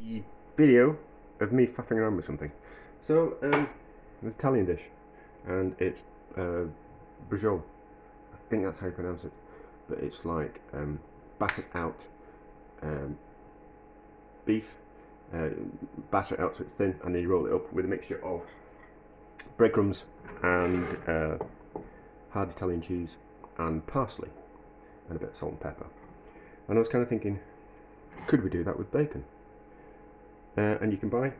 the video of me faffing around with something. So, it's an Italian dish, and it's Braciole. I think that's how you pronounce it. But it's like battered out beef, batter it out so it's thin, and then you roll it up with a mixture of breadcrumbs and hard Italian cheese and parsley and a bit of salt and pepper. And I was kind of thinking, could we do that with bacon? And you can buy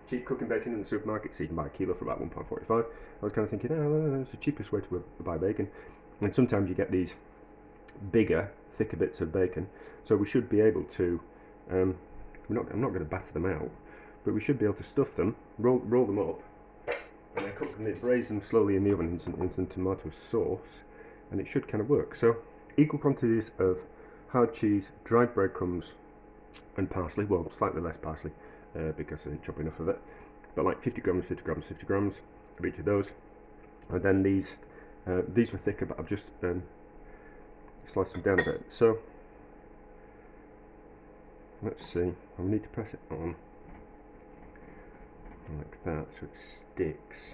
cheap cooking bacon in the supermarket, so you can buy a kilo for about £1.45. I was kind of thinking, oh, it's the cheapest way to buy bacon. And sometimes you get these bigger, thicker bits of bacon, so we should be able to, I'm not going to batter them out, but we should be able to stuff them, roll them up, and then cook them, braise them slowly in the oven in some tomato sauce, and it should kind of work. So equal quantities of hard cheese, dried breadcrumbs, and parsley. Well, slightly less parsley because I didn't chop enough of it, but like 50 grams, 50 grams, 50 grams of each of those. And then these were thicker, but I've just sliced them down a bit. So let's see, I need to press it on like that so it sticks.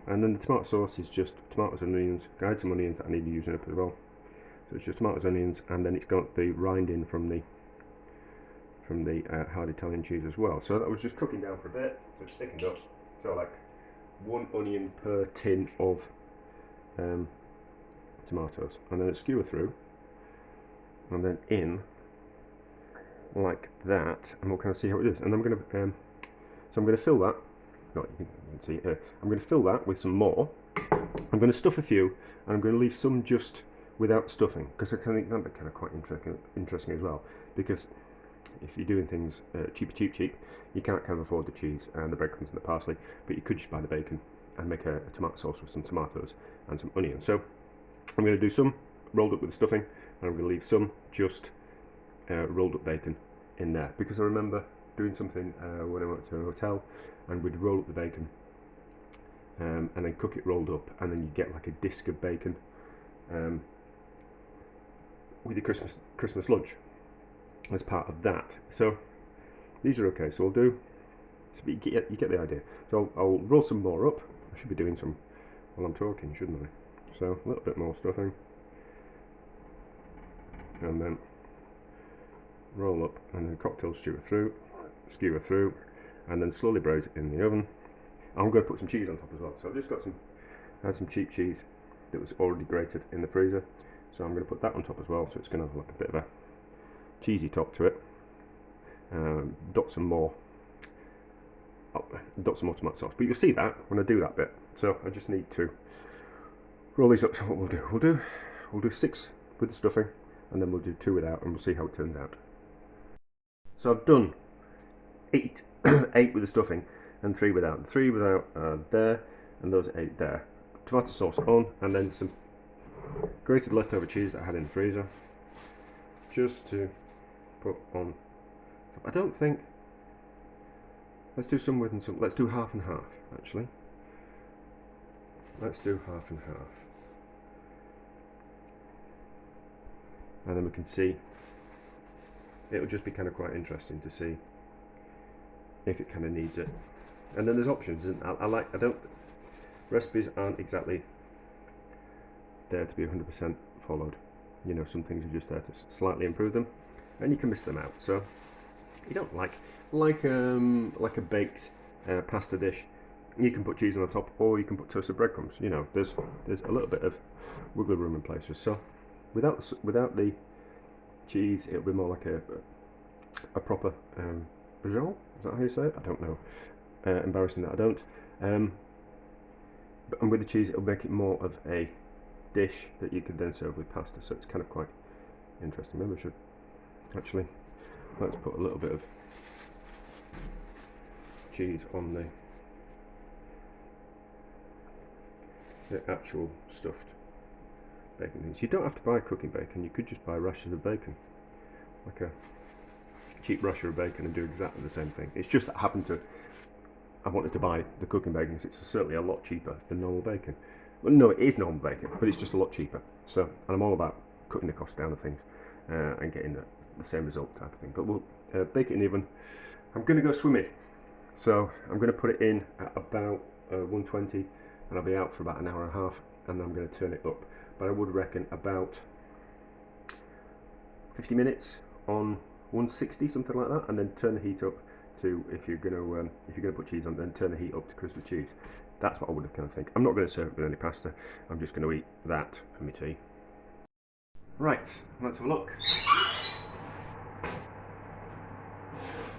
And then the tomato sauce is just tomatoes and onions. I had some onions that I need to use up as well. So it's just tomatoes, onions, and then it's got the rind in from the hard Italian cheese as well. So that was just cooking down for a bit, so it's thickened up. So like 1 onion per tin of tomatoes, and then a skewer through, and then in like that, and we'll kind of see how it is. And I'm going to so I'm going to fill that. No, you can see it here. I'm going to fill that with some more. I'm going to stuff a few, and I'm going to leave some just without stuffing, because I think that'd be kind of quite interesting as well. Because if you're doing things cheap, you can't kind of afford the cheese and the breadcrumbs and the parsley, but you could just buy the bacon and make a tomato sauce with some tomatoes and some onion. So I'm going to do some rolled up with the stuffing, and I'm going to leave some just rolled up bacon in there, because I remember doing something when I went to a hotel, and we'd roll up the bacon and then cook it rolled up, and then you get like a disc of bacon with your Christmas lunch as part of that. So these are okay, so I'll do, so you get the idea. So I'll roll some more up. I should be doing some while I'm talking, shouldn't I? So a little bit more stuffing, and then roll up, and then cocktail skewer through, and then slowly braise it in the oven. I'm going to put some cheese on top as well. So I've just got some cheap cheese that was already grated in the freezer, so I'm going to put that on top as well, so it's going to have like a bit of a cheesy top to it. Dot some more tomato sauce, but you'll see that when I do that bit. So I just need to roll these up. So what we'll do 6 with the stuffing, and then we'll do 2 without, and we'll see how it turns out. So I've done 8 with the stuffing and 3 without. 3 without there, and those 8 there. Tomato sauce on, and then some grated leftover cheese that I had in the freezer, just to put on. I don't think, let's do some with and some, let's do half and half actually. Let's do half and half, and then we can see, it'll just be kind of quite interesting to see if it kind of needs it. And then there's options, and recipes aren't exactly there to be 100% followed. You know, some things are just there to slightly improve them, and you can miss them out. So you don't like a baked pasta dish, you can put cheese on the top, or you can put toasted breadcrumbs. You know, there's a little bit of wiggle room in places. So without the cheese, it'll be more like a proper Braciole. Is that how you say it? I don't know. Embarrassing that I don't. And with the cheese, it'll make it more of a dish that you could then serve with pasta. So it's kind of quite interesting. Maybe I should actually, let's put a little bit of cheese on the actual stuffed bacon things. You don't have to buy cooking bacon, you could just buy rashers of bacon, like a cheap rasher of bacon, and do exactly the same thing. It's just that I wanted to buy the cooking bacon because it's certainly a lot cheaper than normal bacon. Well, no, it is normal bacon, but it's just a lot cheaper. So, and I'm all about cutting the cost down of things and getting the same result type of thing. But we'll bake it in the oven I'm going to go swimming, so I'm going to put it in at about 120, and I'll be out for about an hour and a half, and I'm going to turn it up. But I would reckon about 50 minutes on 160, something like that, and then turn the heat up to, if you're going to put cheese on, then turn the heat up to crisp the cheese. That's what I would have kind of think. I'm not going to serve it with any pasta. I'm just going to eat that for my tea. Right, let's have a look.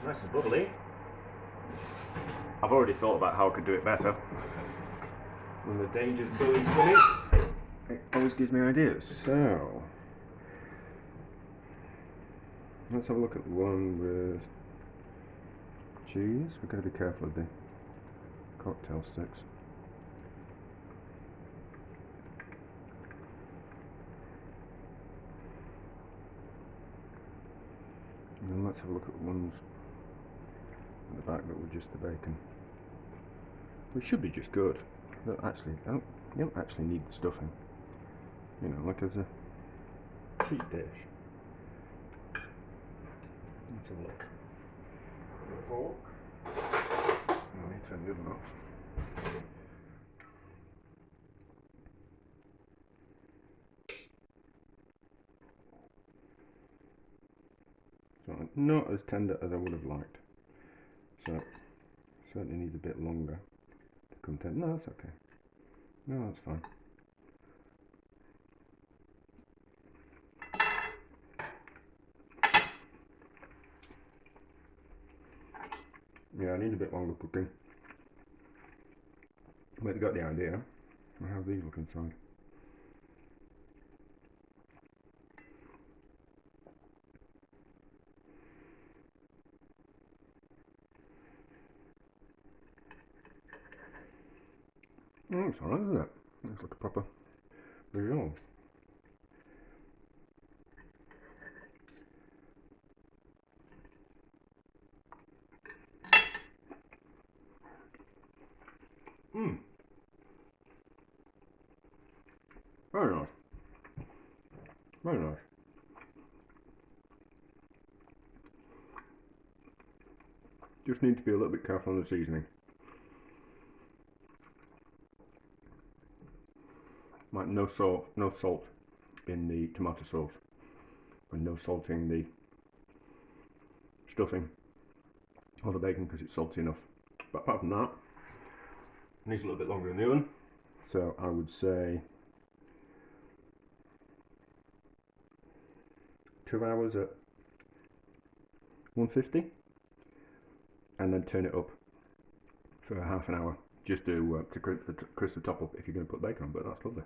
Nice and bubbly. I've already thought about how I could do it better. When the danger's bully swimming, it always gives me ideas. So, let's have a look at the one with cheese. We've got to be careful of the cocktail sticks. And then let's have a look at the ones at the back that were just the bacon. Which should be just good. But actually, you don't actually need the stuffing. You know, like as a cheap dish. Let's have a look. Fork. I need to turn the oven off. So not as tender as I would have liked. So certainly needs a bit longer to come tender. No, that's okay. No, that's fine. Yeah, I need a bit longer cooking. But you got the idea. How these look inside. Oh, it's alright, isn't it? Looks like a proper Braciole. Mmm. Very nice. Very nice. Just need to be a little bit careful on the seasoning. Like no salt in the tomato sauce, and no salt in the stuffing or the bacon because it's salty enough. But apart from that, it needs a little bit longer in the oven. So I would say 2 hours at 150, and then turn it up for half an hour just to crisp the top up if you're going to put bacon on. But that's lovely.